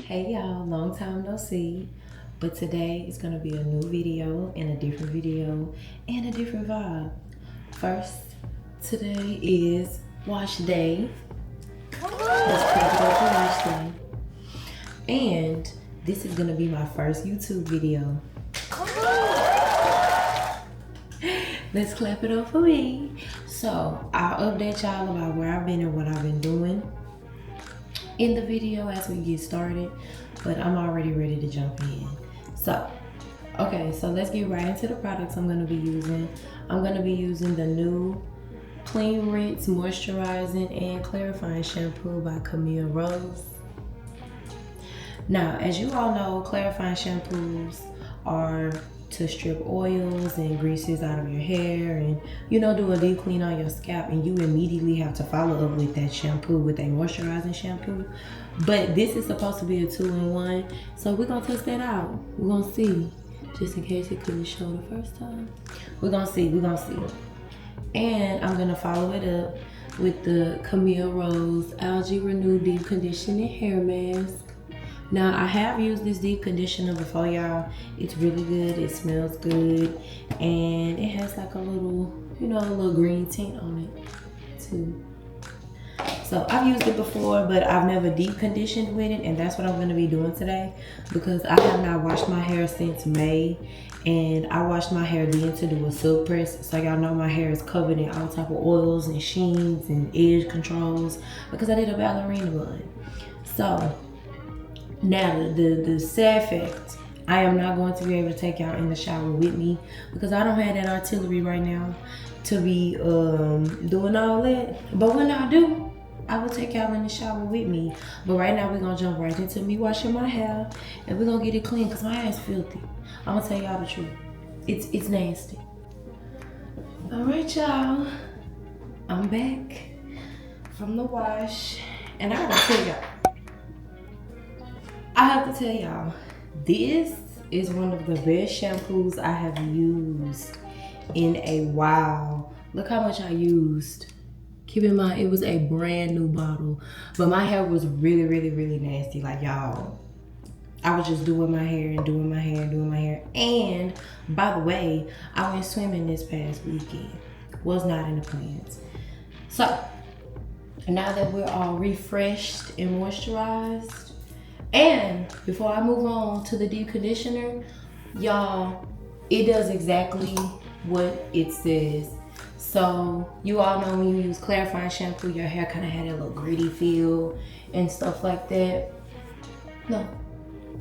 Hey y'all, long time no see, but today is gonna be a new video and a different video and a different vibe. First, today is wash day. Let's put it up for wash day. And this is gonna be my first YouTube video. Let's clap it up for me. So I'll update y'all about where I've been and what I've been doing in the video as we get started, but I'm already ready to jump in. So let's get right into the products I'm gonna be using. I'm gonna be using the new Clean Rinse Moisturizing and Clarifying Shampoo by Camille Rose. Now, as you all know, clarifying shampoos are to strip oils and greases out of your hair and, you know, do a deep clean on your scalp, and you immediately have to follow up with that shampoo, with a moisturizing shampoo. But this is supposed to be a 2-in-1, so we're gonna test that out. We're gonna see, just in case it couldn't show the first time. We're gonna see. And I'm gonna follow it up with the Camille Rose Algae Renew Deep Conditioning Hair Mask. Now, I have used this deep conditioner before, y'all. It's really good, it smells good, and it has like a little, you know, a little green tint on it too. So I've used it before, but I've never deep conditioned with it, and that's what I'm gonna be doing today, because I have not washed my hair since May, and I washed my hair then to do a silk press. So y'all know my hair is covered in all type of oils and sheens and edge controls because I did a ballerina bun. So now, the sad fact, I am not going to be able to take y'all in the shower with me because I don't have that artillery right now to be doing all that. But when I do, I will take y'all in the shower with me. But right now, we're going to jump right into me washing my hair, and we're going to get it clean because my hair is filthy. I'm going to tell y'all the truth. It's nasty. All right, y'all. I'm back from the wash, and I got to tell y'all. I have to tell y'all, this is one of the best shampoos I have used in a while. Look how much I used. Keep in mind, it was a brand new bottle, but my hair was really, really, really nasty. Like, y'all, I was just doing my hair and doing my hair and doing my hair. And by the way, I went swimming this past weekend. Was not in the plans. So now that we're all refreshed and moisturized, and before I move on to the deep conditioner, y'all, it does exactly what it says. So you all know when you use clarifying shampoo, your hair kind of had a little gritty feel and stuff like that. No,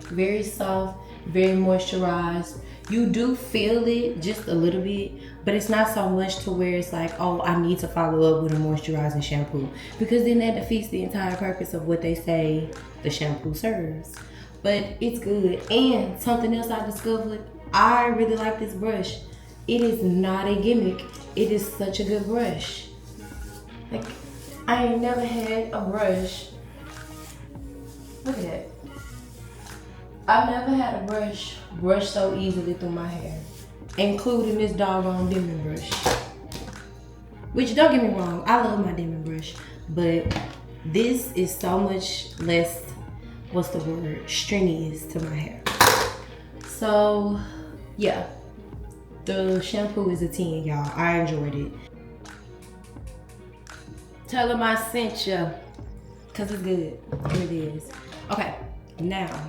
very soft, very moisturized. You do feel it just a little bit, but it's not so much to where it's like, oh, I need to follow up with a moisturizing shampoo, because then that defeats the entire purpose of what they say the shampoo serves. But it's good. And something else I discovered, I really like this brush. It is not a gimmick. It is such a good brush. Like, I ain't never had a brush. Look at that. I've never had a brush so easily through my hair, including this doggone Denman brush. Which, don't get me wrong, I love my Denman brush, but this is so much less, what's the word, strenuous to my hair. So, yeah, the shampoo is a 10, y'all. I enjoyed it. Tell them I sent you, because it's good. It really is. Okay, now,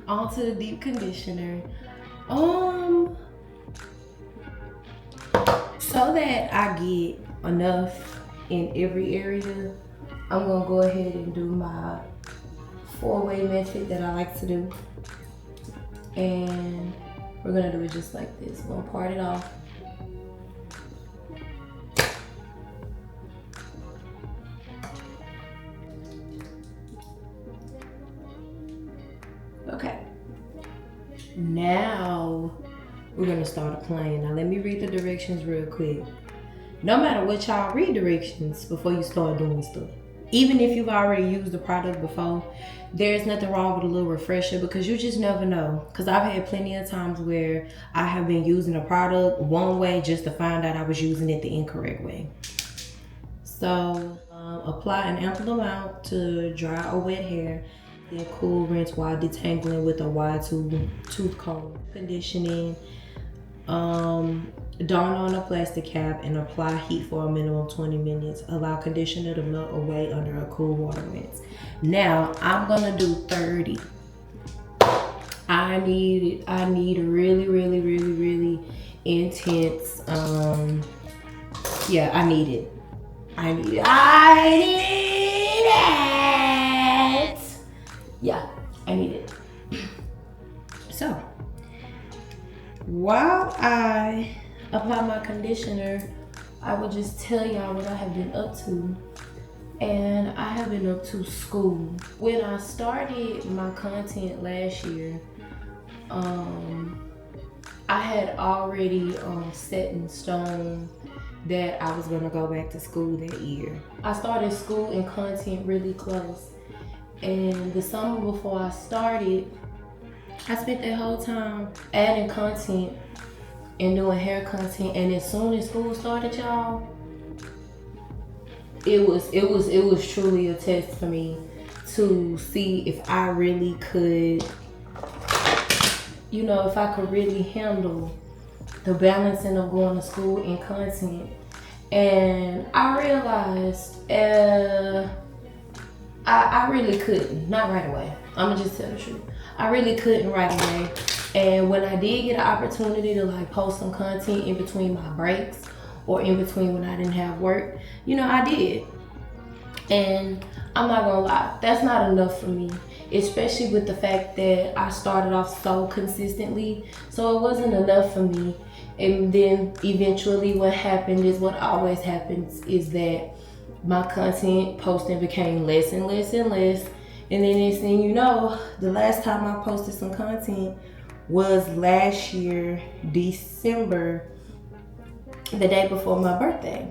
onto the deep conditioner. So that I get enough in every area, I'm gonna go ahead and do my 4-way method that I like to do. And we're gonna do it just like this. We're gonna part it off. Okay. Now we're gonna start applying. Now let me read the directions real quick. No matter what, y'all read directions before you start doing stuff. even if you've already used the product before, there's nothing wrong with a little refresher, because you just never know. Because I've had plenty of times where I have been using a product one way just to find out I was using it the incorrect way. So apply an ample amount to dry or wet hair, then cool rinse while detangling with a wide tooth comb. Conditioning, don on a plastic cap and apply heat for a minimum 20 minutes. Allow conditioner to melt away under a cool water rinse. Now I'm gonna do 30. I need a really intense, yeah, I need it. Yeah, I need it. So, while I apply my conditioner, I will just tell y'all what I have been up to. And I have been up to school. When I started my content last year, I had already set in stone that I was gonna go back to school that year. I started school and content really close. And the summer before I started, I spent that whole time adding content and doing hair content. And as soon as school started, y'all, it was truly a test for me to see if I really could, you know, if I could really handle the balancing of going to school and content. And I realized I really couldn't, not right away. I'ma just tell the truth. I really couldn't right away. And when I did get an opportunity to like post some content in between my breaks or in between when I didn't have work, you know, I did. And I'm not gonna lie, that's not enough for me, especially with the fact that I started off so consistently. So it wasn't enough for me. And then eventually what happened is what always happens, is that my content posting became less and less and less. And then next thing you know, the last time I posted some content was last year, December, the day before my birthday.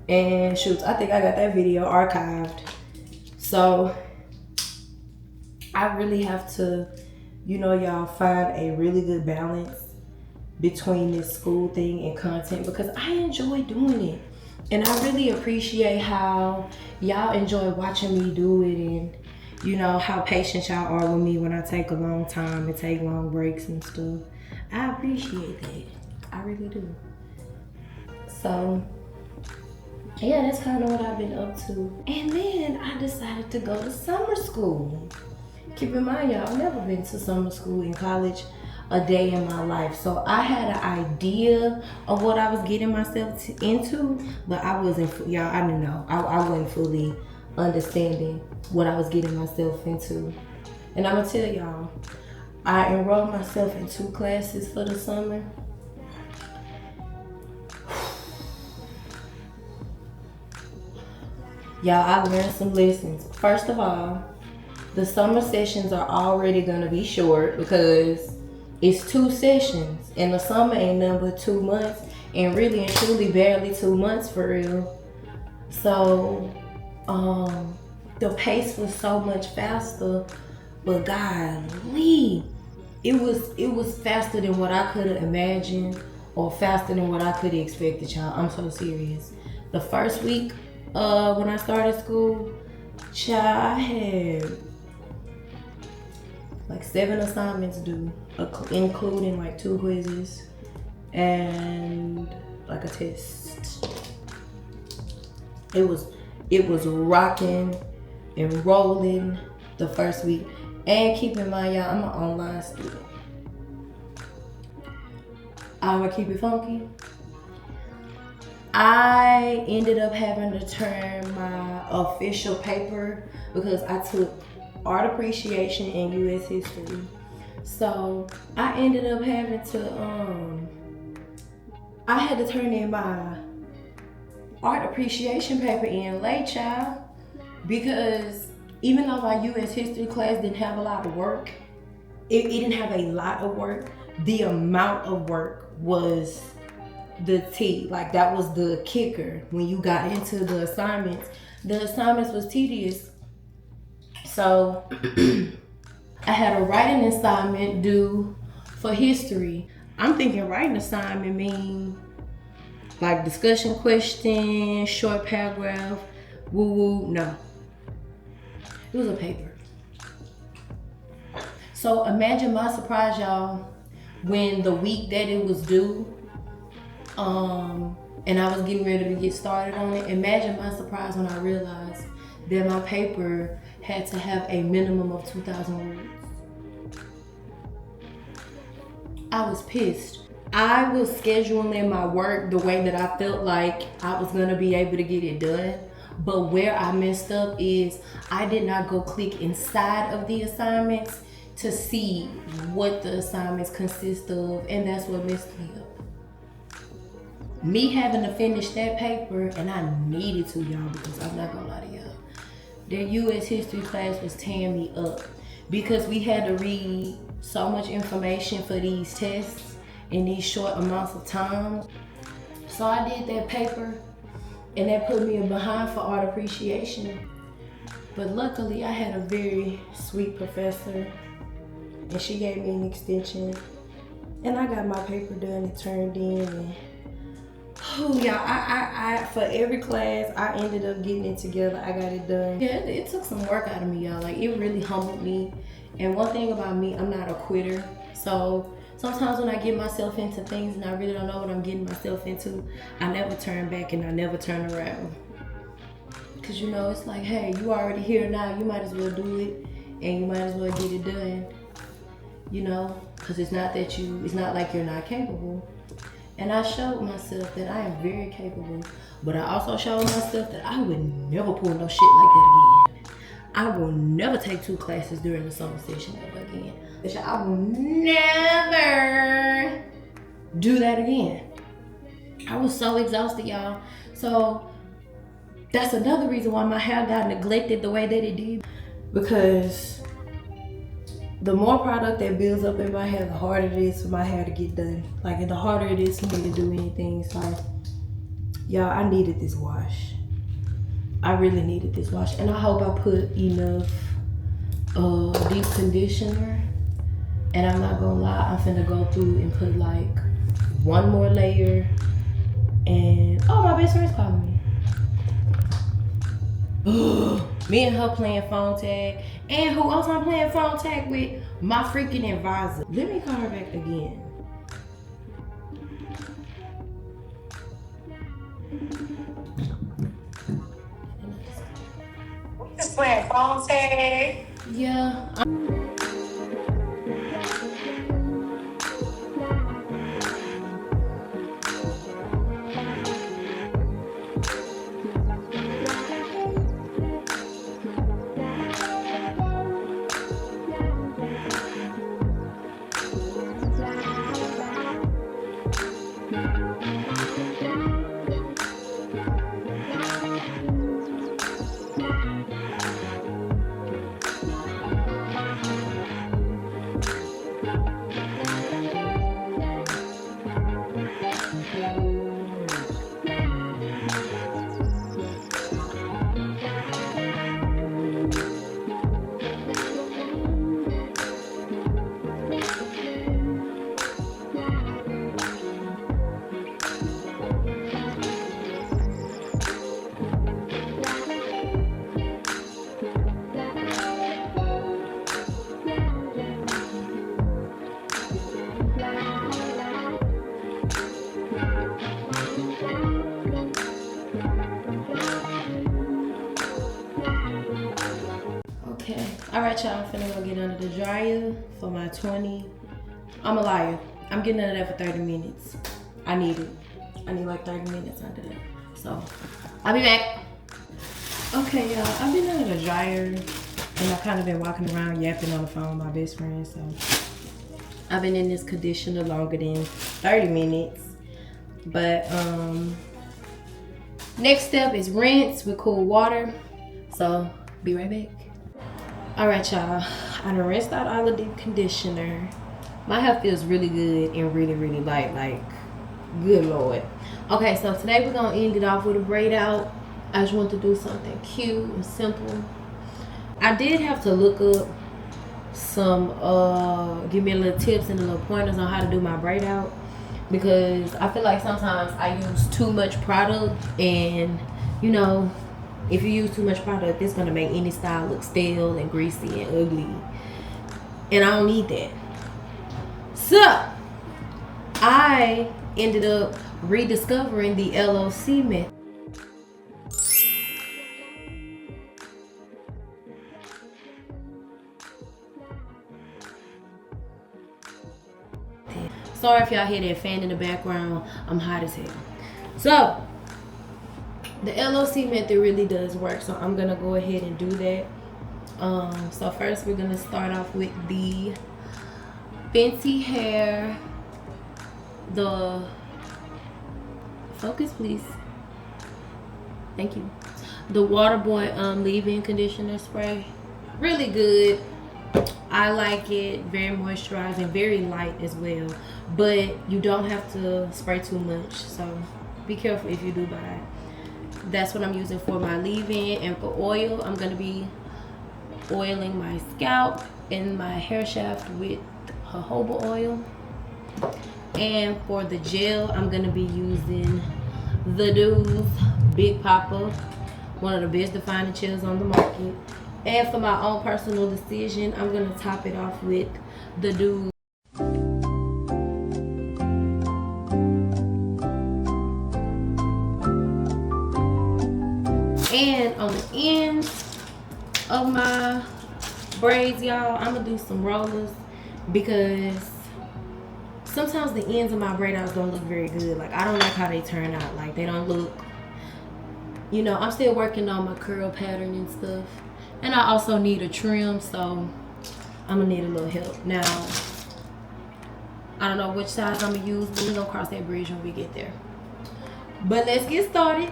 And shoot, I think I got that video archived. So I really have to, you know, y'all, find a really good balance between this school thing and content, because I enjoy doing it. And I really appreciate how y'all enjoy watching me do it, and you know, how patient y'all are with me when I take a long time and take long breaks and stuff. I appreciate that. I really do. So yeah, that's kind of what I've been up to. And then I decided to go to summer school. Keep in mind, y'all, I've never been to summer school in college a day in my life. So I had an idea of what I was getting myself into, but I wasn't, y'all, I didn't know. I wasn't fully understanding what I was getting myself into. And I'm gonna tell y'all, I enrolled myself in 2 classes for the summer. Y'all, I learned some lessons. First of all, the summer sessions are already gonna be short because it's 2 sessions, and the summer ain't nothing but 2 months, and really and truly barely 2 months for real. So the pace was so much faster, but golly, it was faster than what I could have imagined, or faster than what I could have expected, y'all. I'm so serious. The first week when I started school, child, I had like 7 assignments due, including like 2 quizzes and like a test. It was rocking and rolling the first week. And keep in mind, y'all, I'm an online student. I'm gonna keep it funky. I ended up having to turn my official paper because I took art appreciation and US history. So I ended up having to, I had to turn in my art appreciation paper in late, child, because even though my US history class didn't have a lot of work, it didn't have a lot of work, the amount of work was the T. Like, that was the kicker when you got into the assignments. The assignments was tedious. So I had a writing assignment due for history. I'm thinking writing assignment mean like discussion question, short paragraph, woo woo. No, it was a paper. So imagine my surprise, y'all, when the week that it was due, and I was getting ready to get started on it. Imagine my surprise when I realized that my paper had to have a minimum of 2,000 words. I was pissed. I was scheduling my work the way that I felt like I was gonna be able to get it done. But where I messed up is I did not go click inside of the assignments to see what the assignments consist of, and that's what messed me up. Me having to finish that paper, and I needed to, y'all, because I'm not gonna lie to y'all. Their U.S. history class was tearing me up because we had to read so much information for these tests in these short amounts of time. So I did that paper, and that put me behind for art appreciation. But luckily, I had a very sweet professor, and she gave me an extension, and I got my paper done and turned in. And oh, y'all, I for every class, I ended up getting it together. I got it done. Yeah, it took some work out of me, y'all. Like, it really humbled me. And one thing about me, I'm not a quitter. So sometimes when I get myself into things and I really don't know what I'm getting myself into, I never turn back and I never turn around. Cause you know, it's like, hey, you already here now. You might as well do it, and you might as well get it done. You know, cause it's not like you're not capable. And I showed myself that I am very capable, but I also showed myself that I would never pull no shit like that again. I will never take 2 classes during the summer session ever again. I will never do that again. I was so exhausted, y'all. So that's another reason why my hair got neglected the way that it did. Because the more product that builds up in my hair, the harder it is for my hair to get done. Like, and the harder it is for me to do anything. So, y'all, I needed this wash. I really needed this wash. And I hope I put enough deep conditioner. And I'm not gonna lie, I'm finna go through and put like 1 more layer. And, oh, my best friend's calling me. Me and her playing phone tag. And who else I'm playing phone tag with? My freaking advisor. Let me call her back again. We just playing phone tag. Yeah. Alright, y'all, I'm finna go get under the dryer for my 20. I'm a liar. I'm getting under that for 30 minutes. I need it. I need like 30 minutes under that. So, I'll be back. Okay, y'all, I've been under the dryer and I've kind of been walking around yapping on the phone with my best friend. So, I've been in this conditioner longer than 30 minutes. But, next step is rinse with cool water. So, be right back. Alright, y'all, I done rinsed out all the deep conditioner. My hair feels really good and really, really light, like, good Lord. Okay, so today we're gonna end it off with a braid out. I just want to do something cute and simple. I did have to look up some give me a little tips and a little pointers on how to do my braid out, because I feel like sometimes I use too much product, and you know, if you use too much product, it's gonna make any style look stale and greasy and ugly, and I don't need that. So I ended up rediscovering the LOC method. Sorry if y'all hear that fan in the background. I'm hot as hell. So the LOC method really does work. So I'm gonna go ahead and do that. So first we're gonna start off with the Fenty Hair. The focus, please. Thank you. The Waterboy leave-in conditioner spray. Really good. I like it. Very moisturizing, very light as well. But you don't have to spray too much, so be careful if you do buy it. That's what I'm using for my leave-in. And for oil, I'm gonna be oiling my scalp and my hair shaft with jojoba oil. And for the gel, I'm gonna be using the Doux Big Papa, one of the best defining gels on the market. And for my own personal decision, I'm gonna top it off with the Doux. And on the ends of my braids, y'all, I'm gonna do some rollers, because sometimes the ends of my braid outs don't look very good. Like, I don't like how they turn out. Like, they don't look, you know, I'm still working on my curl pattern and stuff. And I also need a trim, so I'm gonna need a little help. Now, I don't know which size I'm gonna use, but we're gonna cross that bridge when we get there. But let's get started,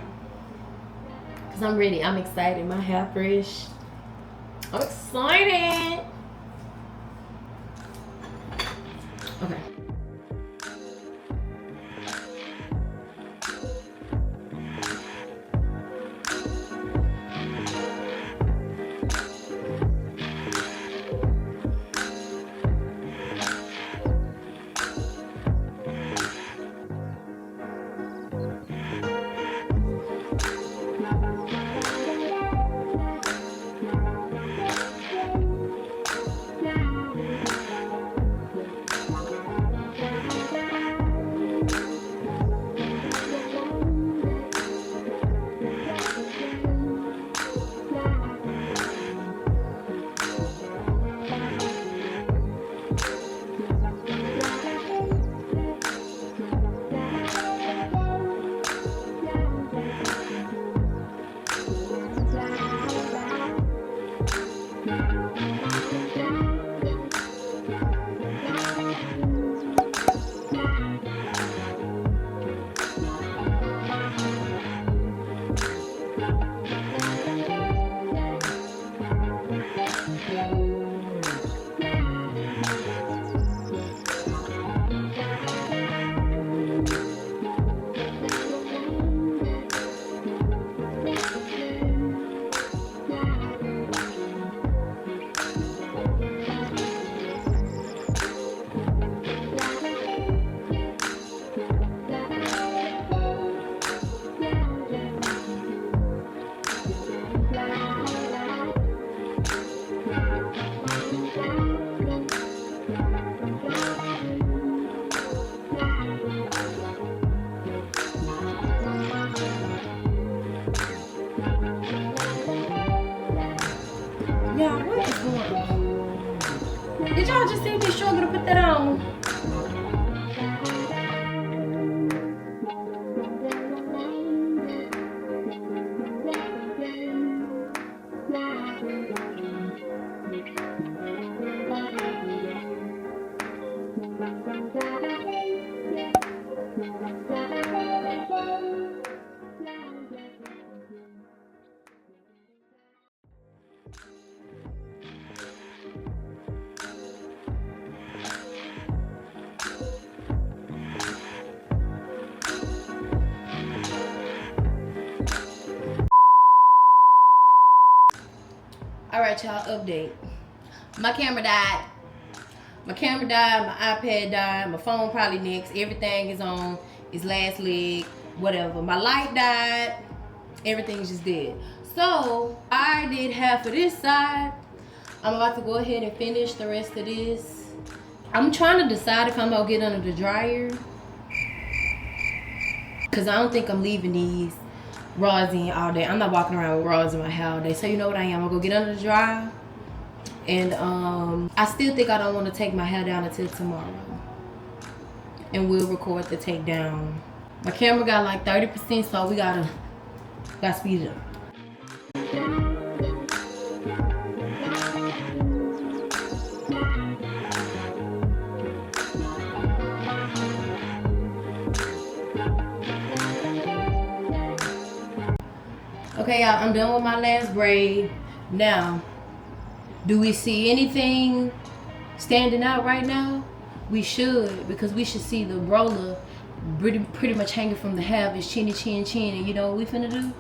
because I'm ready. I'm excited. My hair fresh. I'm excited. Okay. Y'all, what is going on? Did y'all just see me struggle to put that on? right, y'all, update. My camera died. My iPad died, my phone probably next. Everything is on its last leg, whatever. My light died, everything's just dead. So I did half of this side. I'm about to go ahead and finish the rest of this. I'm trying to decide if I'm gonna get under the dryer, cause I don't think I'm leaving these rods in all day. I'm not walking around with rods in my hair all day. So you know what I am, I'm gonna go get under the dryer. And I still think I don't want to take my hair down until tomorrow. And we'll record the takedown. My camera got like 30%, so we gotta speed it up. Okay, y'all, I'm done with my last braid. Now, do we see anything standing out right now? We should, because we should see the roller pretty much hanging from the half, is chinny chin chin. And you know what we finna do?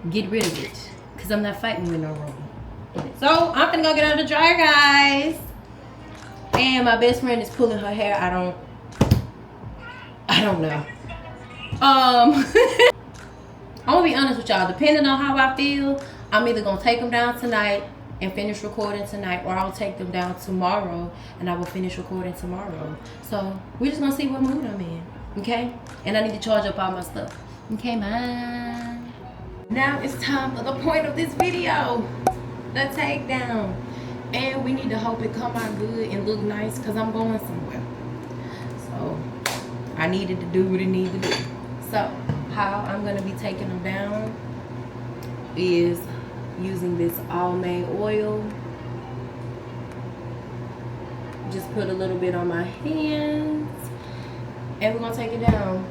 Get rid of it, because I'm not fighting with no roller. So I'm finna go get under the dryer, guys. And my best friend is pulling her hair. I don't know. I'm gonna be honest with y'all, depending on how I feel, I'm either gonna take them down tonight and finish recording tonight, or I'll take them down tomorrow and I will finish recording tomorrow. So we're just gonna see what mood I'm in, okay? And I need to charge up all my stuff. Okay, man. Now it's time for the point of this video, the takedown. And we need to hope it come out good and look nice, because I'm going somewhere. So I needed to do what it needed to do. So how I'm gonna be taking them down is using this Almay oil. Just put a little bit on my hands and we're gonna take it down.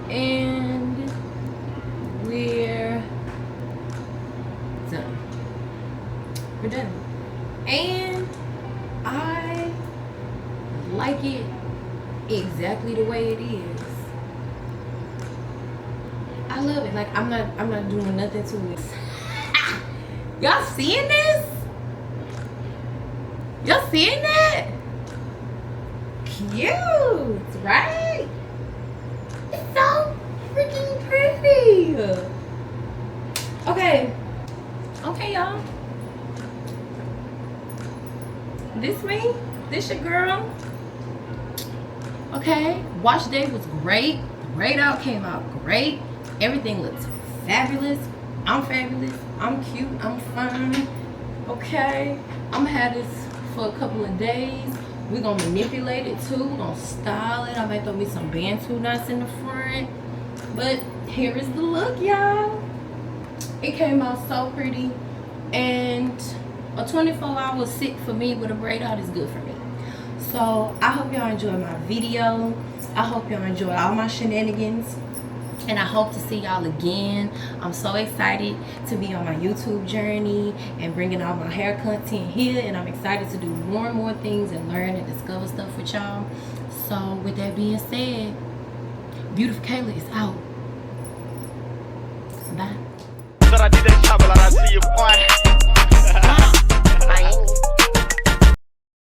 And we're done. We're done. And I like it exactly the way it is. I love it. Like I'm not doing nothing to it. Y'all seeing this? Y'all seeing that? Cute, right? It's so freaking pretty. Okay, y'all. This me? This your girl? Okay. Wash day was great. Braid out came out great. Everything looks fabulous. I'm fabulous. I'm cute. I'm fine. Okay. I'm gonna have this for a couple of days. We're gonna manipulate it too. We're gonna style it. I might throw me some bantu knots in the front. But here is the look, y'all. It came out so pretty. And a 24-hour sit for me with a braid out is good for me. So I hope y'all enjoyed my video. I hope y'all enjoyed all my shenanigans. And I hope to see y'all again. I'm so excited to be on my YouTube journey and bringing all my hair content here. And I'm excited to do more and more things and learn and discover stuff with y'all. So with that being said, Beautiful Kayla is out. Bye.